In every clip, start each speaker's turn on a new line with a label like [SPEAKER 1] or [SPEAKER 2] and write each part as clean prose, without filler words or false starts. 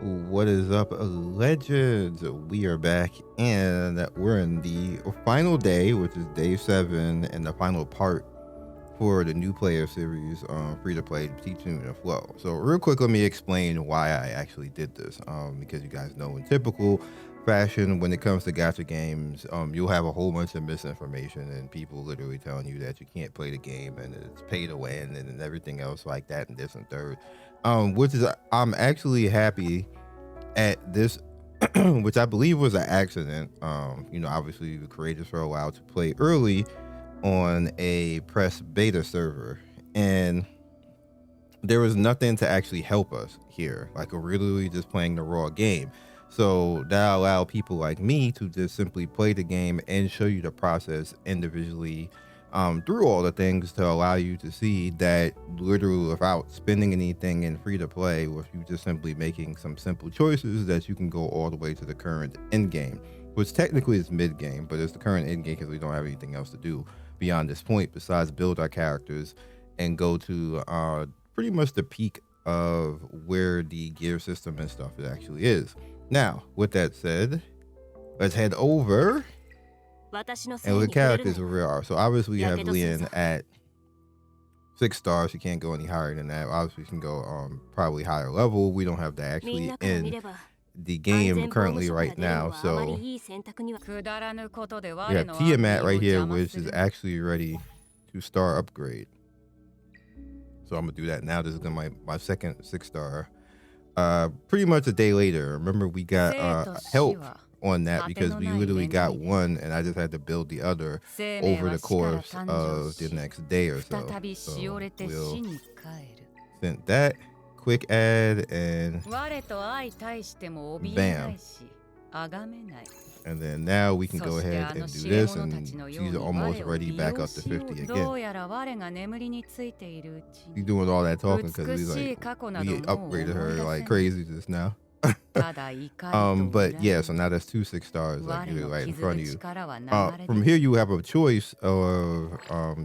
[SPEAKER 1] What is up, legends? We are back and we're in the final day, which is day 7 and the final part for the new player series free to play teaching and flow. So real quick, let me explain why I actually did this, because you guys know in typical fashion when it comes to gacha games, you'll have a whole bunch of misinformation and people literally telling you that you can't play the game and it's pay to win and everything else like that and this and third, which is I'm actually happy at this which I believe was an accident. Obviously the creators were allowed to play early on a press beta server and there was nothing to actually help us here. Like we're literally just playing the raw game. So that allowed people like me to just simply play the game and show you the process individually through all the things to allow you to see that literally without spending anything in free to play, with you just simply making some simple choices, that you can go all the way to the current end game, which technically is mid game, but it's the current end game because we don't have anything else to do beyond this point besides build our characters and go to pretty much the peak of where the gear system and stuff it actually is. Now, with that said, let's head over and look at characters where we are. So obviously we have Leon at 6 stars. She can't go any higher than that. Obviously she can go probably higher level. We don't have that actually in the game currently right now. So we have Tiamat right here, which is actually ready to star upgrade. So I'm gonna do that now. This is gonna be my second 6 star. Pretty much a day later. Remember we got help on that because we literally got one and I just had to build the other over the course of the next day or so. So we'll send that quick add and bam. And then now we can go ahead and do this, and she's almost ready back up to 50 again. She's doing all that talking because we upgraded her like crazy just now. But yeah, so now that's 2 6 stars like right in front of you. From here you have a choice of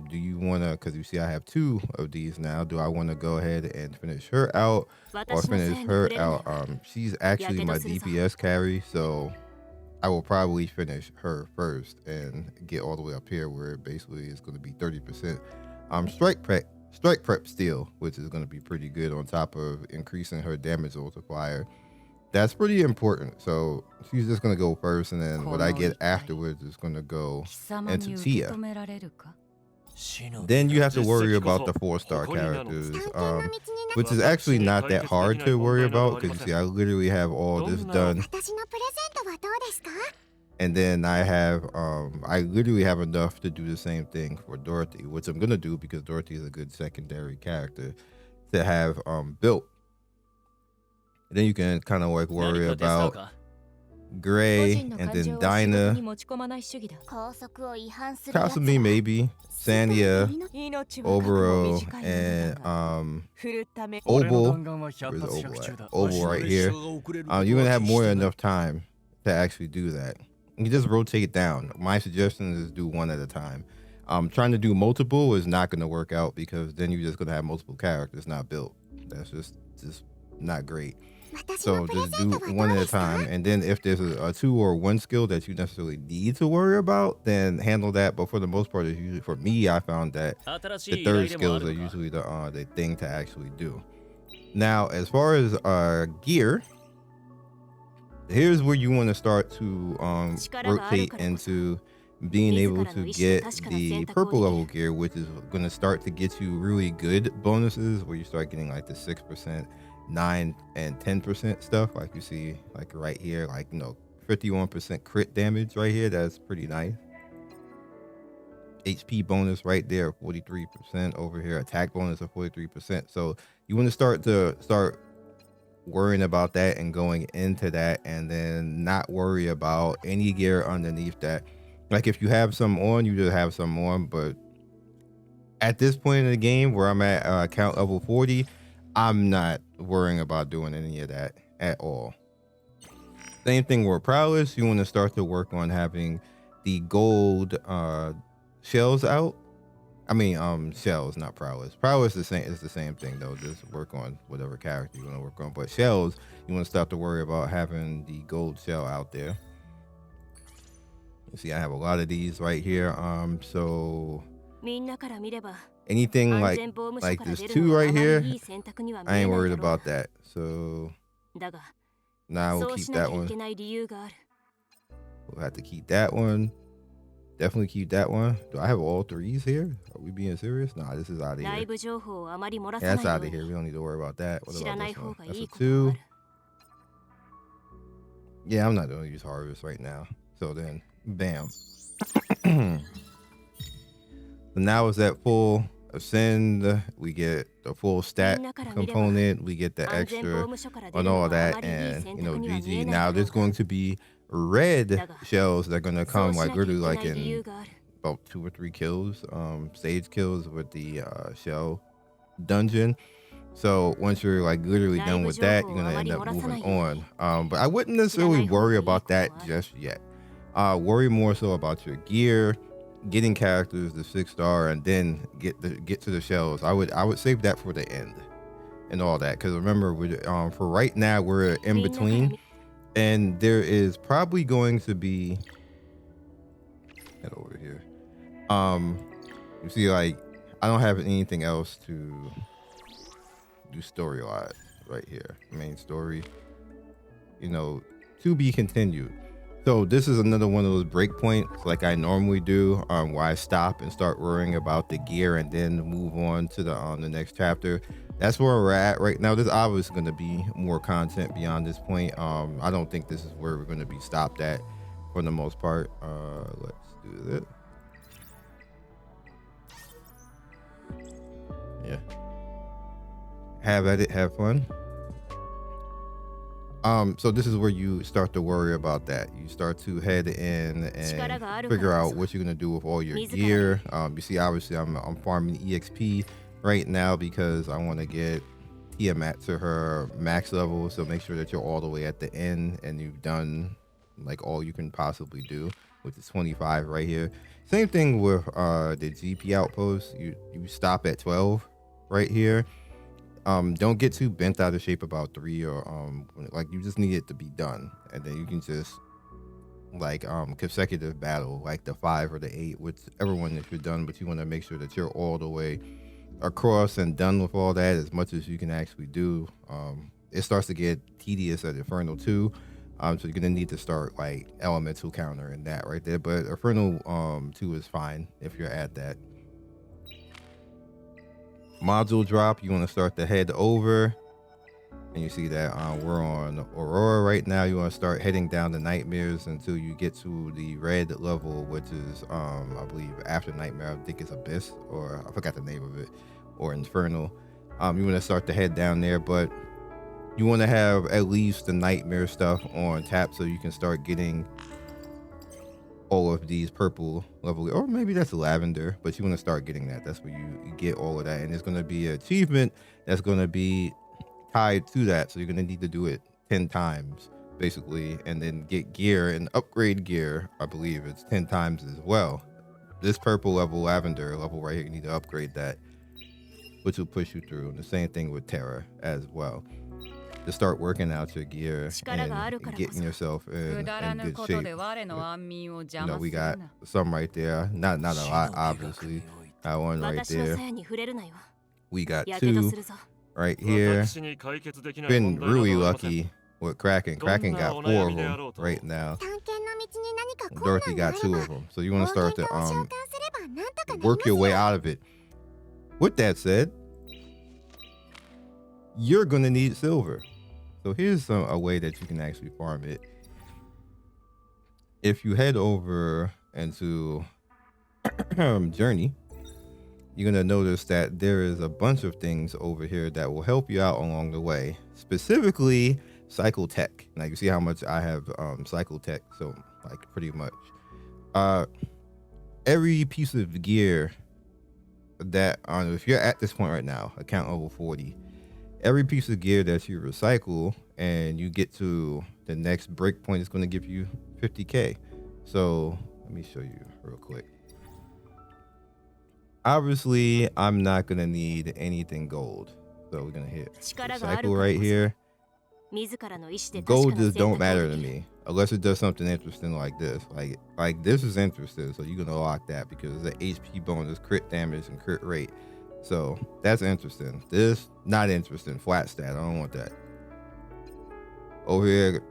[SPEAKER 1] do you want to, because you see I have 2 of these now, do I want to go ahead and finish her out or finish her out? She's actually my DPS carry, so I will probably finish her first and get all the way up here where basically it's going to be 30% strike prep steal, which is going to be pretty good on top of increasing her damage multiplier. That's pretty important. So she's just going to go first, and then what I get afterwards is going to go into Tia. Then you have to worry about the 4-star characters, which is actually not that hard to worry about because you see I literally have all this done. And then I literally have enough to do the same thing for Dorothy, which I'm gonna do because Dorothy is a good secondary character to have built. And then you can kind of like worry about Gray and then Dinah, Kasumi maybe, Sanya, Oboro, and Obel. Where's Obel at? Obel right here. You're gonna have more than enough time to actually do that. You just rotate it down. My suggestion is do one at a time. Trying to do multiple is not going to work out because then you're just going to have multiple characters not built. That's just not great. So just do one at a time, and then if there's a 2 or 1 skill that you necessarily need to worry about, then handle that. But for the most part, it's usually, for me, I found that the third skills are usually the thing to actually do. Now, as far as gear, here's where you want to start to rotate into being able to get the purple level gear, which is going to start to get you really good bonuses where you start getting like the 6%, 9 and 10% stuff, like you see like right here, like 51% crit damage right here. That's pretty nice. HP bonus right there, 43% over here, attack bonus of 43%. So you want to start worrying about that and going into that, and then not worry about any gear underneath that. Like if you have some on, you just have some on, but at this point in the game where I'm at count level 40, I'm not worrying about doing any of that at all. Same thing with prowess. You want to start to work on having the gold shells out. I mean, shells, not prowess. Prowess is the same thing though. Just work on whatever character you want to work on. But shells, you want to start to worry about having the gold shell out there. You see, I have a lot of these right here. So anything like this 2 right here, I ain't worried about that. So now we'll keep that one. We'll have to keep that one. Definitely keep that one. Do I have all 3s here? Are we being serious? Nah, this is out of here. Yeah, that's out of here. We don't need to worry about that. What about this one? That's a 2. Yeah, I'm not going to use harvest right now. So then, bam. So now it's at full ascend. We get the full stat component. We get the extra on all that. And, you know, GG. Now there's going to be red shells that are going to come like literally like in about 2 or 3 kills. Stage kills with the shell dungeon. So once you're like literally done with that, you're gonna end up moving on. But I wouldn't necessarily worry about that just yet. Worry more so about your gear, getting characters, the 6-star, and then get to the shells. I would save that for the end and all that, because remember, for right now we're in between, and there is probably going to be head over here. You see, like I don't have anything else to do story wise right here. Main story, you know, to be continued. So this is another one of those breakpoints like I normally do, where I stop and start worrying about the gear and then move on to the next chapter. That's where we're at right now. There's obviously going to be more content beyond this point. I don't think this is where we're going to be stopped at for the most part. Let's do this. Yeah. Have at it, have fun. So this is where you start to worry about that. You start to head in and figure out what you're gonna do with all your gear. You see, obviously I'm farming EXP right now because I want to get Tiamat to her max level. So make sure that you're all the way at the end and you've done like all you can possibly do, which is 25 right here. Same thing with the GP outpost. You stop at 12 right here. Don't get too bent out of shape about 3 or like you just need it to be done, and then you can just like consecutive battle like the 5 or the 8, whichever one that you're done, but you want to make sure that you're all the way across and done with all that as much as you can actually do. It starts to get tedious at Infernal 2, so you're gonna need to start like elemental counter and that right there, but Infernal 2 is fine if you're at that. Module drop, you want to start to head over, and you see that we're on Aurora right now. You want to start heading down the nightmares until you get to the red level, which is I believe after nightmare. I think it's Abyss, or I forgot the name of it, or Infernal. You want to start to head down there, but you want to have at least the nightmare stuff on tap so you can start getting all of these purple level, or maybe that's lavender, but you want to start getting that. That's where you get all of that, and there's going to be an achievement that's going to be tied to that, so you're going to need to do it 10 times basically, and then get gear and upgrade gear. I believe it's 10 times as well. This purple level lavender level right here, you need to upgrade that, which will push you through. And the same thing with Terra as well, to start working out your gear and getting yourself in good shape. You know, we got some right there. Not a lot, obviously. Got one right there. We got 2 right here. Been really lucky with Kraken. Kraken got 4 of them right now. Dorothy got 2 of them. So you want to start to work your way out of it. With that said, you're gonna need silver. So here's a way that you can actually farm it. If you head over into Journey, you're gonna notice that there is a bunch of things over here that will help you out along the way. Specifically, Cycle Tech. Now you see how much I have Cycle Tech. So like pretty much every piece of gear that if you're at this point right now, account level 40. Every piece of gear that you recycle and you get to the next breakpoint is going to give you 50k. So let me show you real quick. Obviously, I'm not gonna need anything gold, so we're gonna hit recycle right here. Gold just don't matter to me unless it does something interesting like this. Like this is interesting, so you're gonna lock that because the HP bonus, crit damage, and crit rate. So that's interesting. This not interesting. Flat stat. I don't want that. Over here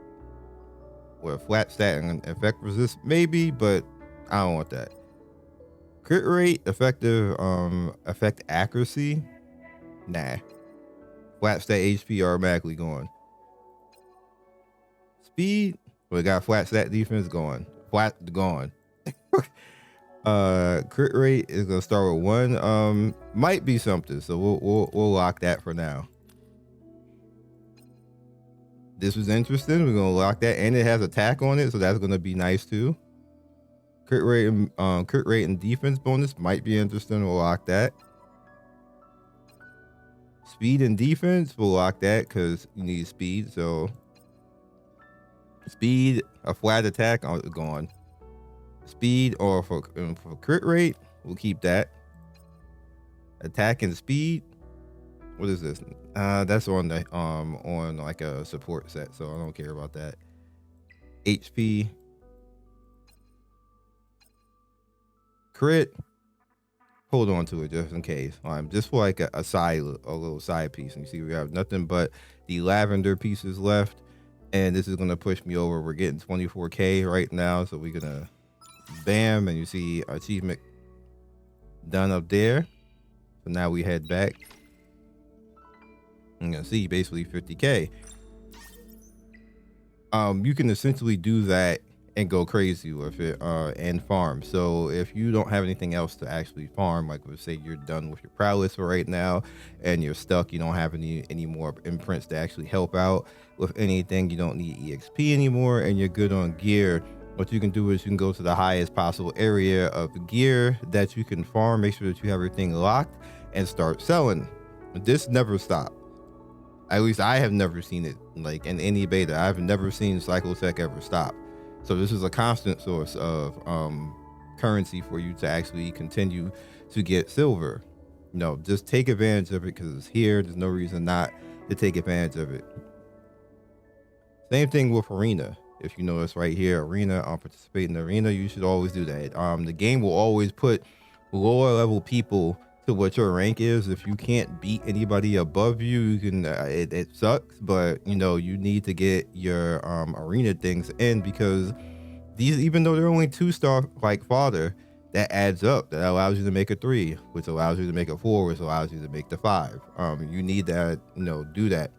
[SPEAKER 1] with flat stat and effect resist maybe, but I don't want that. Crit rate, effective, effect accuracy. Nah. Flat stat HP automatically going. Speed, we got flat stat defense going. Flat gone. Crit rate is gonna start with 1. Might be something, so we'll lock that for now. This was interesting. We're gonna lock that, and it has attack on it, so that's gonna be nice too. Crit rate and defense bonus might be interesting. We'll lock that. Speed and defense, we'll lock that because you need speed. So speed, a flat attack, gone. Speed or for crit rate, we'll keep that. Attack and speed. What is this? That's on the on like a support set, so I don't care about that. HP. Crit. Hold on to it just in case. Just for like a little side piece. And you see we have nothing but the lavender pieces left. And this is gonna push me over. We're getting 24K right now, so we're gonna bam, and you see achievement done up there. So now we head back. You're gonna see basically 50K. You can essentially do that and go crazy with it and farm. So if you don't have anything else to actually farm, like let's say you're done with your prowess for right now and you're stuck, you don't have any more imprints to actually help out with anything, you don't need EXP anymore, and you're good on gear, what you can do is you can go to the highest possible area of gear that you can farm, make sure that you have everything locked, and start selling. This never stops. At least I have never seen it like in any beta. I've never seen Cyclotech ever stop. So this is a constant source of currency for you to actually continue to get silver. You know, just take advantage of it because it's here. There's no reason not to take advantage of it. Same thing with arena. If you notice right here, arena, participate in the arena, you should always do that. The game will always put lower level people to what your rank is. If you can't beat anybody above you, you can it sucks, but you know you need to get your arena things in, because these, even though they're only 2-star like fodder, that adds up. That allows you to make a 3, which allows you to make a 4, which allows you to make the 5. You need that, you know, do that.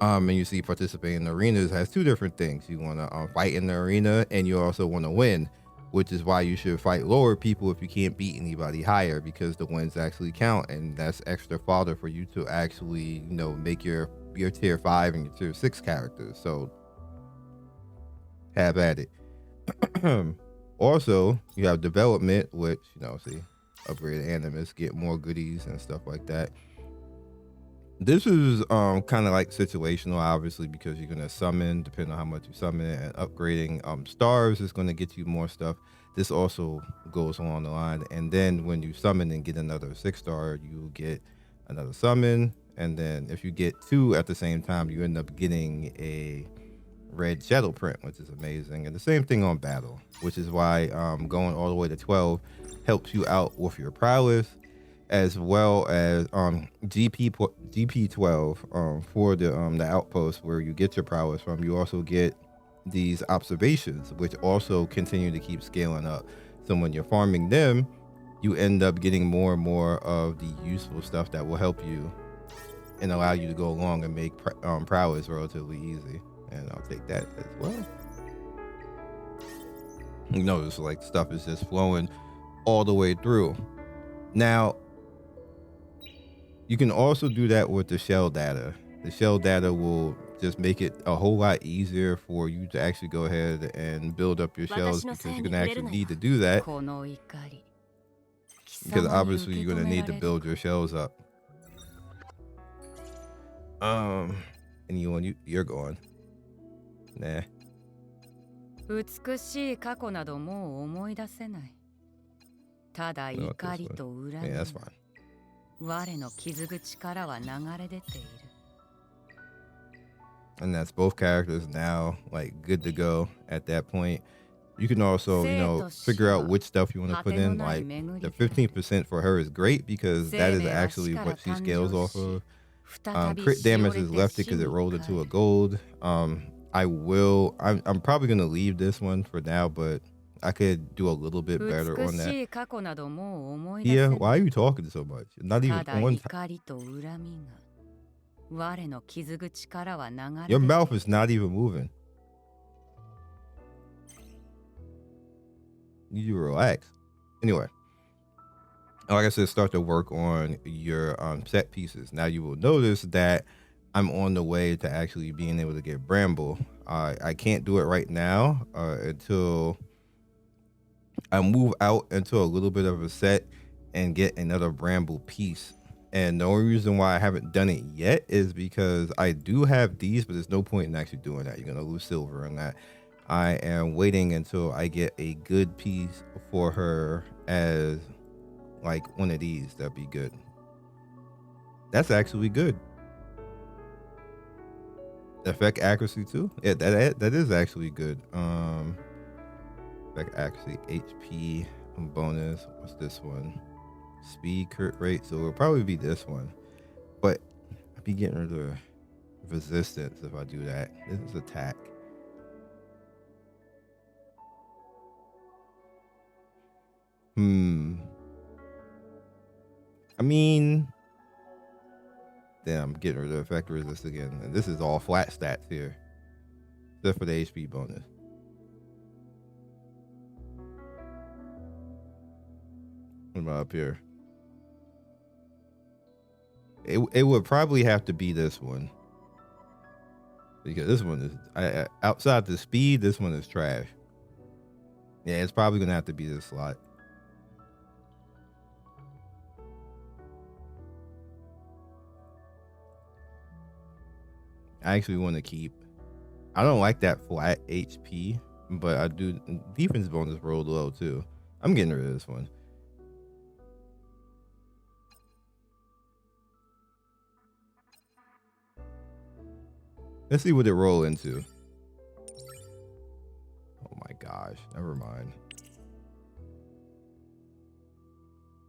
[SPEAKER 1] And you see participate in arenas has 2 different things. You want to fight in the arena, and you also want to win, which is why you should fight lower people if you can't beat anybody higher, because the wins actually count, and that's extra fodder for you to actually, you know, make your tier 5 and your tier 6 characters. So have at it. Also, you have development, which, you know, see, upgrade Animus, get more goodies and stuff like that. This is kind of like situational, obviously, because you're gonna summon depending on how much you summon, and upgrading stars is gonna get you more stuff. This also goes along the line, and then when you summon and get another 6-star, you get another summon, and then if you get 2 at the same time, you end up getting a red shadow print, which is amazing. And the same thing on battle, which is why going all the way to 12 helps you out with your prowess, as well as GP12 for the outpost where you get your prowess from. You also get these observations, which also continue to keep scaling up. So when you're farming them, you end up getting more and more of the useful stuff that will help you and allow you to go along and make prowess relatively easy. And I'll take that as well. You notice like stuff is just flowing all the way through. Now, you can also do that with the shell data. The shell data will just make it a whole lot easier for you to actually go ahead and build up your shells, because you're going to actually need to do that, because obviously you're going to need to build your shells up. Anyone, you're going. Nah.
[SPEAKER 2] 美しい過去などもう思い出せない。
[SPEAKER 1] What about this one? Yeah, that's fine. And that's both characters now like good to go at that point. You can also, you know, figure out which stuff you want to put in. Like the 15% for her is great because that is actually what she scales off of. Crit damage is left it because it rolled into a gold. I'm probably gonna leave this one for now, but I could do a little bit better on that. Yeah, why are you talking so much? Not even on time. Your mouth is not even moving. You need to relax. Anyway, like I said, start to work on your set pieces. Now you will notice that I'm on the way to actually being able to get Bramble. I can't do it right now until I move out into a little bit of a set and get another Bramble piece. And the only reason why I haven't done it yet is because I do have these, but there's no point in actually doing that. You're gonna lose silver on that. I am waiting until I get a good piece for her as like one of these. That'd be good. That's actually good. Effect accuracy too. Yeah, that is actually good. Effect accuracy, HP bonus. What's this one? Speed, crit rate. So it'll probably be this one. But I'd be getting rid of resistance if I do that. This is attack. I mean, damn, I'm getting rid of effect resist again. And this is all flat stats here. Except for the HP bonus. What about up here? It would probably have to be this one. Because this one is, outside the speed, this one is trash. Yeah, it's probably going to have to be this slot. I actually want to keep. I don't like that flat HP, but I do. Defense bonus rolled low too. I'm getting rid of this one. Let's see what it roll into. Oh my gosh, never mind.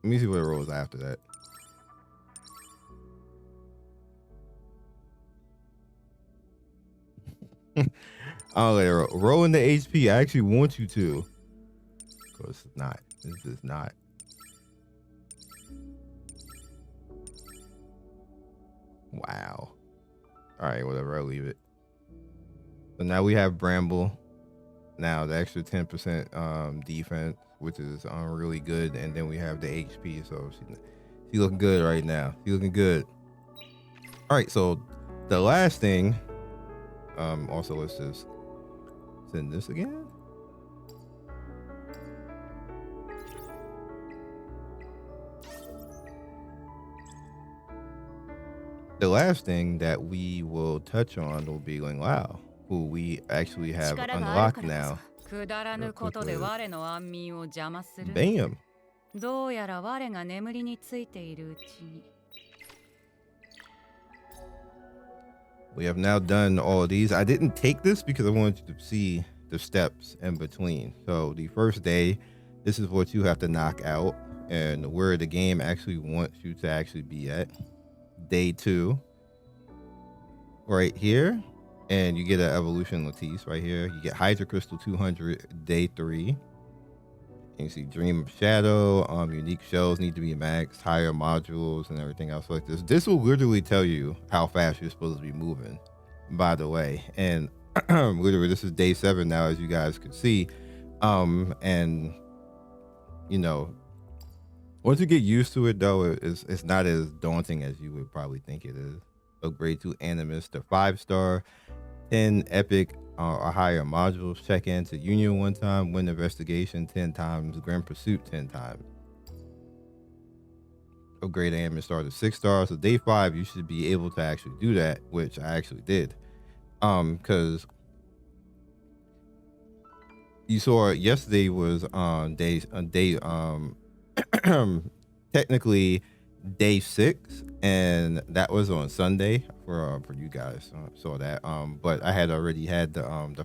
[SPEAKER 1] Let me see what it rolls after that. I'll let it roll in the HP. I actually want you to. Of course, it's not. This is not. Wow. All right, whatever. I'll leave it. So now we have Bramble. Now the extra 10% defense, which is really good, and then we have the HP. So she looking good right now. She looking good. All right. So the last thing. Also, let's just send this again. The last thing that we will touch on will be Ling Lao, who we actually have unlocked now. Bam! We have now done all of these. I didn't take this because I wanted you to see the steps in between. So the first day, this is what you have to knock out and where the game actually wants you to actually be at. Day 2, right here, and you get an evolution lattice right here. You get Hydra Crystal 200, day 3. And you see Dream of Shadow, unique shells need to be maxed, higher modules, and everything else like this. This will literally tell you how fast you're supposed to be moving, by the way. And literally, this is day 7 now, as you guys could see. And you know, once you get used to it, though, it's not as daunting as you would probably think it is. Upgrade to Animus to 5-star, 10 epic or higher modules, check into Union 1 time, win investigation 10 times, Grand Pursuit 10 times. Upgrade Animus star to 6-star. So day 5, you should be able to actually do that, which I actually did. Because you saw yesterday was day technically day 6, and that was on Sunday for you guys saw that. But I had already had the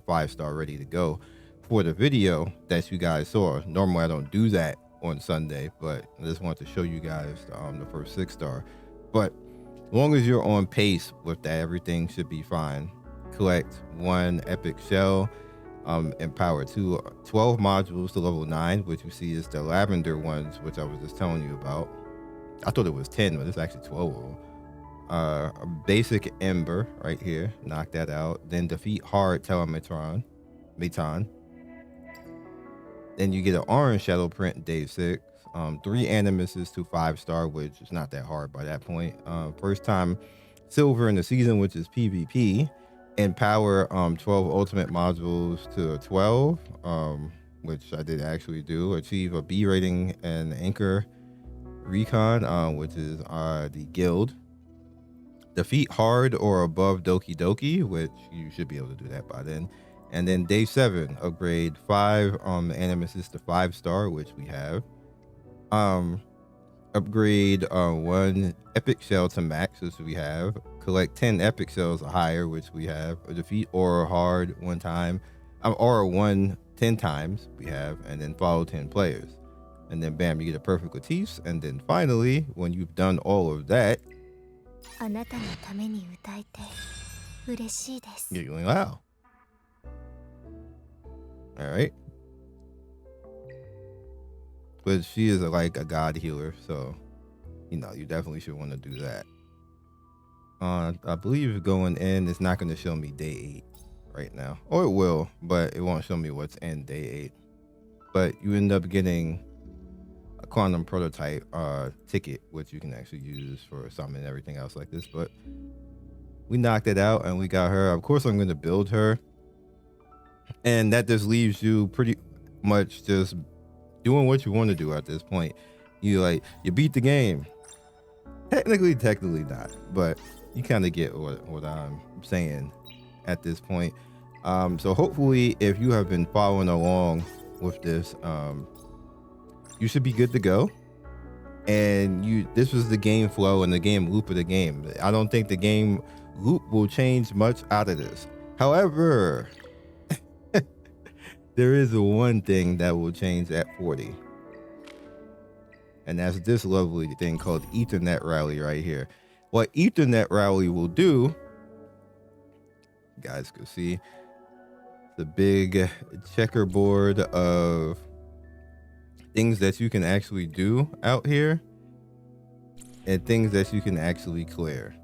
[SPEAKER 1] 5-star ready to go for the video that you guys saw. Normally I don't do that on Sunday, but I just wanted to show you guys the first 6-star. But as long as you're on pace with that, everything should be fine. Collect 1 epic shell, empower 12 modules to level 9, which you see is the lavender ones, which I was just telling you about. I thought it was 10, but it's actually 12 of them. A basic ember right here, knock that out. Then defeat hard telemetron, Meton. Then you get an orange shadow print day 6. 3 animuses to 5-star, which is not that hard by that point. First time silver in the season, which is PvP. Empower 12 ultimate modules to 12, which I did actually do. Achieve a B rating and anchor recon, which is the guild. Defeat hard or above Doki Doki, which you should be able to do that by then. And then day 7, upgrade 5 animuses to 5-star, which we have. Upgrade 1 epic shell to max, which we have. Collect 10 epic shells or higher, which we have. Defeat aura hard 1 time, aura 1 10 times, we have. And then follow 10 players, and then bam, you get a perfect Latisse. And then finally, when you've done all of that, you're going wow. All right, but she is like a god healer, so you definitely should want to do that. I believe going in, it's not going to show me day 8 right now, or it will, but it won't show me what's in day 8. But you end up getting a quantum prototype ticket, which you can actually use for summon and everything else like this. But we knocked it out and we got her. Of course, I'm going to build her, and that just leaves you pretty much just doing what you want to do at this point. You beat the game. Technically not, but you kind of get what I'm saying at this point. So hopefully, if you have been following along with this, you should be good to go. And this was the game flow and the game loop of the game. I don't think the game loop will change much out of this. However, there is one thing that will change at 40. And that's this lovely thing called Ethernet Rally right here. What Ethernet Rally will do, you guys can see the big checkerboard of things that you can actually do out here and things that you can actually clear.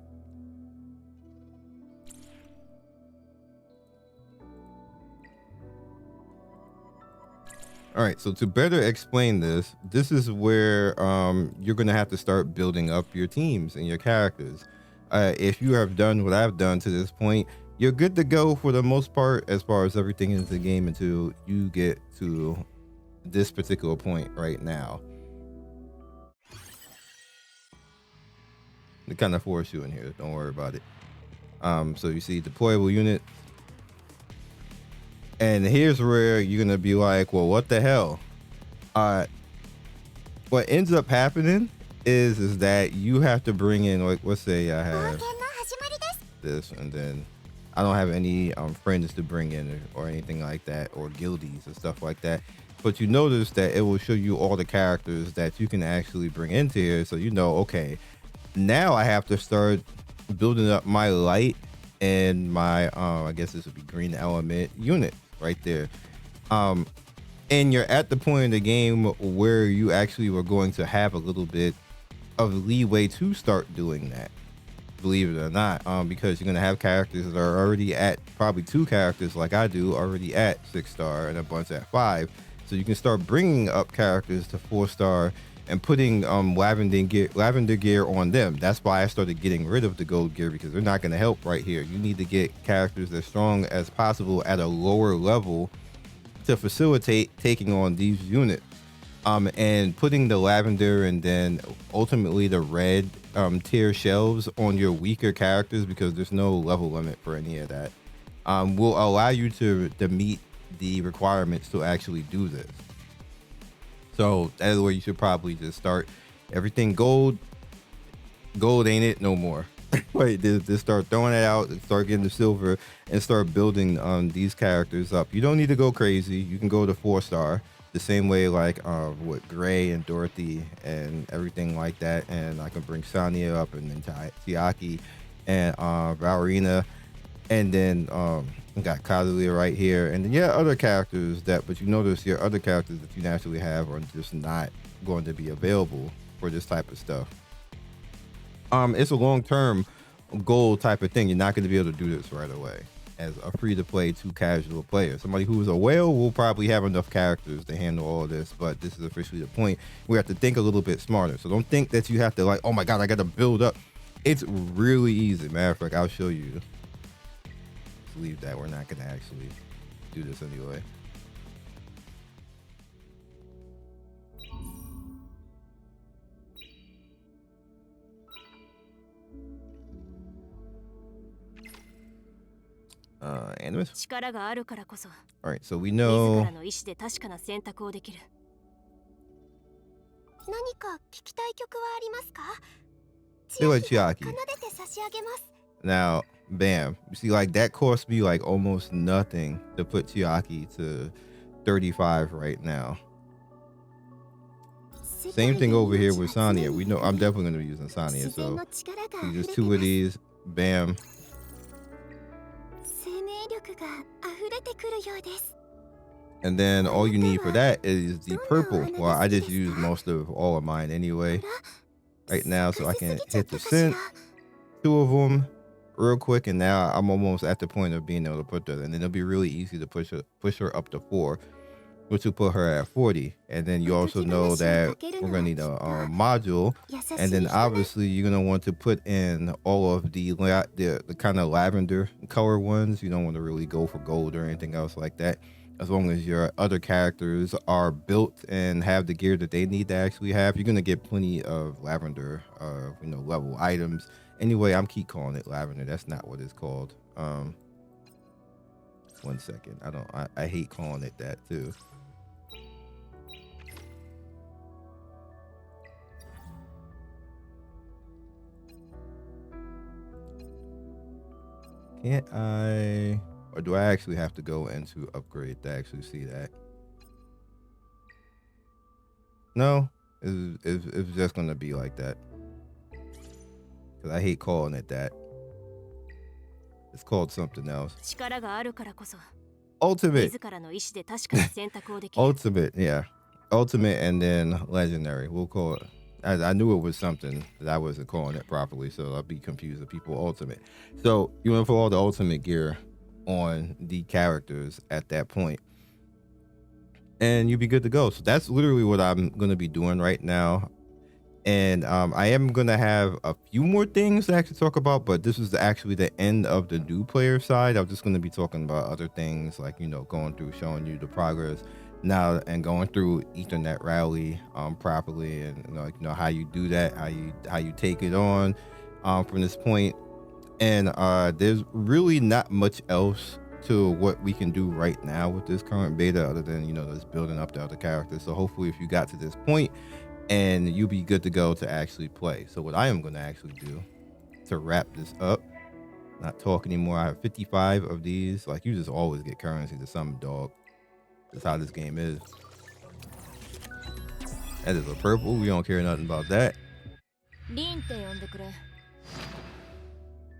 [SPEAKER 1] All right, so to better explain this is where you're going to have to start building up your teams and your characters. If you have done what I've done to this point, you're good to go for the most part as far as everything in the game until you get to this particular point right now. They kind of force you in here, don't worry about it. So you see deployable unit. And here's where you're gonna be like, well, what the hell? What ends up happening is that you have to bring in, like, let's say I have this, and then I don't have any friends to bring in or anything like that, or guildies and stuff like that. But you notice that it will show you all the characters that you can actually bring into here, so you know, okay, now I have to start building up my light and my I guess this would be green element unit right there. And you're at the point in the game where you actually were going to have a little bit of leeway to start doing that, believe it or not, because you're going to have characters that are already at, probably 2 characters like I do, already at 6-star and a bunch at 5. So you can start bringing up characters to 4-star and putting lavender gear on them. That's why I started getting rid of the gold gear, because they're not going to help right here. You need to get characters as strong as possible at a lower level to facilitate taking on these units. And putting the lavender and then ultimately the red tier shelves on your weaker characters, because there's no level limit for any of that, will allow you to meet the requirements to actually do this. So that's where you should probably just start. Everything gold ain't it no more. Right, just start throwing it out and start getting the silver and start building these characters up. You don't need to go crazy. You can go to 4-star the same way like with Gray and Dorothy and everything like that. And I can bring Sonya up and then Chiaki and Valerina, and then we got Kazuya right here, and then other characters that, but you notice your other characters that you naturally have are just not going to be available for this type of stuff. It's a long-term goal type of thing. You're not going to be able to do this right away as a free-to-play 2 casual player. Somebody who's a whale will probably have enough characters to handle all of this, but this is officially the point. We have to think a little bit smarter. So don't think that you have to like, oh my god, I got to build up. It's really easy. Matter of fact, I'll show you. Just leave that. We're not going to actually do this anyway. Animus. All right, so we know. Now, bam. You see, like that cost me like almost nothing to put Chiaki to 35 right now. Same thing over here with Sonya. We know I'm definitely going to be using Sonya, so just 2 of these. Bam. And then all you need for that is the purple. Well, I just used most of all of mine anyway right now, so I can hit the scent, 2 of them real quick, and now I'm almost at the point of being able to put that, and then it'll be really easy to push her up to 4, which will put her at 40. And then you also know that we're gonna need a module, and then obviously you're gonna want to put in all of the kind of lavender color ones. You don't want to really go for gold or anything else like that, as long as your other characters are built and have the gear that they need to actually have. You're gonna get plenty of lavender level items. Anyway, I'm keep calling it lavender. That's not what it's called. 1 second. I hate calling it that too. Can't I, or do I actually have to go into upgrade to actually see that? No, it's just gonna be like that. Cause I hate calling it that. It's called something else. Ultimate. Ultimate, yeah. Ultimate and then legendary. We'll call it. I knew it was something that I wasn't calling it properly, so I'll be confused if people ultimate. So you want to put all the ultimate gear on the characters at that point, and you'll be good to go. So that's literally what I'm going to be doing right now. And I am going to have a few more things to actually talk about, but this is actually the end of the new player side. I'm just going to be talking about other things like, going through, showing you the progress now and going through Ethernet Rally properly, and how you do that, how you take it on from this point. And there's really not much else to what we can do right now with this current beta other than just building up the other characters. So hopefully if you got to this point, and you'll be good to go to actually play. So what I am going to actually do to wrap this up, not talk anymore. I have 55 of these. Like, you just always get currency to some dog. That's how this game is. That is a purple. We don't care nothing about that.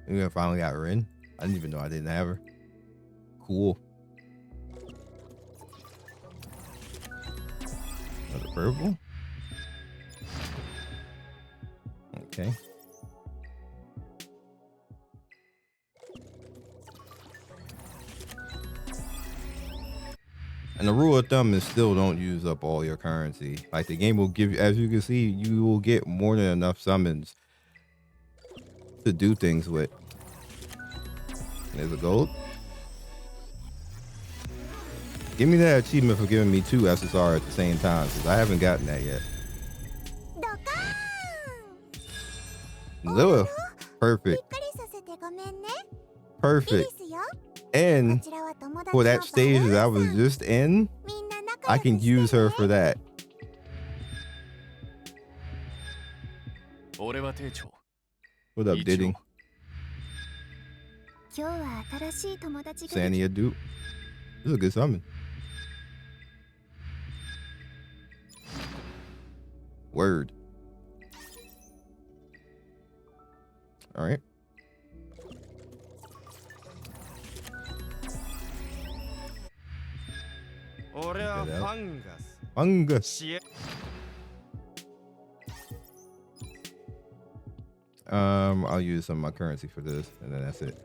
[SPEAKER 1] We finally got Rin. I didn't even know I didn't have her. Cool. Another purple. Okay. And the rule of thumb is still don't use up all your currency. Like, the game will give you, as you can see, you will get more than enough summons to do things with. There's a gold. Give me that achievement for giving me 2 SSR at the same time, because I haven't gotten that yet. Lua. Perfect. Perfect. And for that stage that I was just in, I can use her for that.
[SPEAKER 2] 俺は艇長。
[SPEAKER 1] What up, Diddy?
[SPEAKER 3] 今日は新しい友達が
[SPEAKER 1] Sania dude. This is a good summon. Word. All right. Fungus. I'll use some of my currency for this, and then that's it.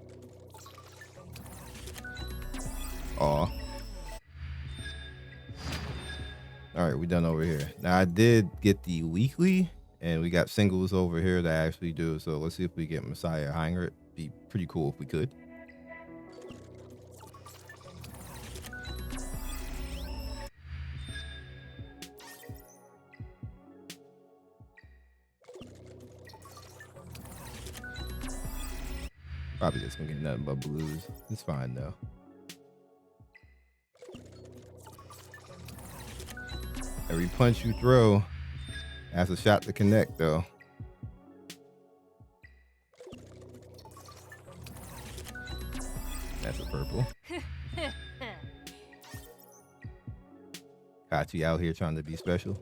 [SPEAKER 1] Aw. All right, we done over here. Now I did get the weekly, and we got singles over here that actually do. So let's see if we get Messiah Hanger. Be pretty cool if we could. Probably just gonna get nothing but blues. It's fine though. Every punch you throw has a shot to connect though. That's a purple. Hachi out here trying to be special.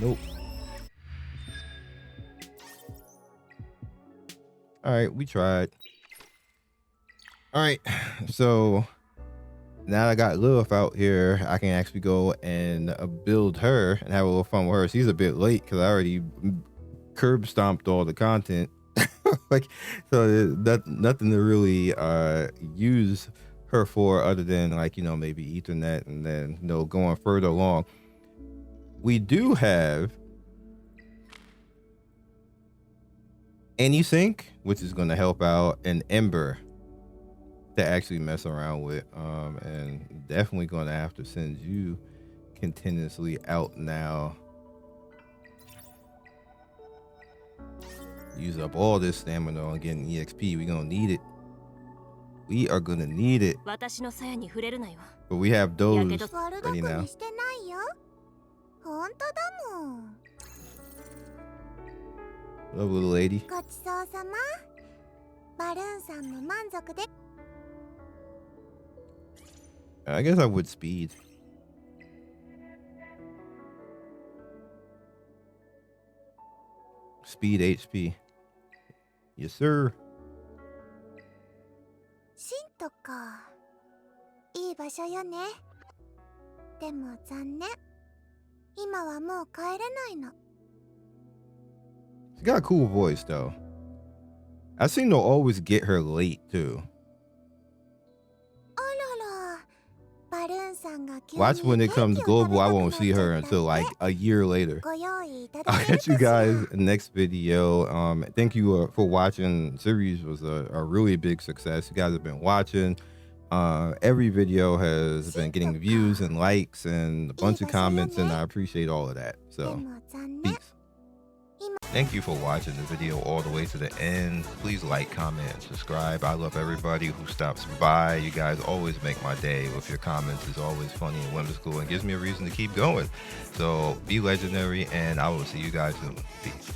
[SPEAKER 1] Nope. All right, we tried. All right, so now I got Lilith out here, I can actually go and build her and have a little fun with her. She's a bit late because I already curb stomped all the content. Like, so that nothing to really use her for other than, like, you know, maybe Ethernet, and then, you know, going further along. We do have AnySync, which is going to help out, and Ember to actually mess around with, and definitely going to have to send you continuously out now. Use up all this stamina on getting EXP. We're going to need it. We are going to need it. But we have those ready now. Love, little lady. I guess I would speed. Speed HP. Yes, sir.
[SPEAKER 3] シントか。いい場所よね。でも残念。今はもう帰れないの。
[SPEAKER 1] She got a cool voice though. I seem to always get her late too. Watch when it comes global, I won't see her until like a year later. I'll catch you guys next video. Thank you for watching. Series was a really big success. You guys have been watching. Every video has been getting views and likes and a bunch of comments, and I appreciate all of that. So peace. Thank you for watching the video all the way to the end. Please like, comment, and subscribe. I love everybody who stops by. You guys always make my day with your comments. It's always funny and whimsical and gives me a reason to keep going. So be legendary, and I will see you guys soon. Peace.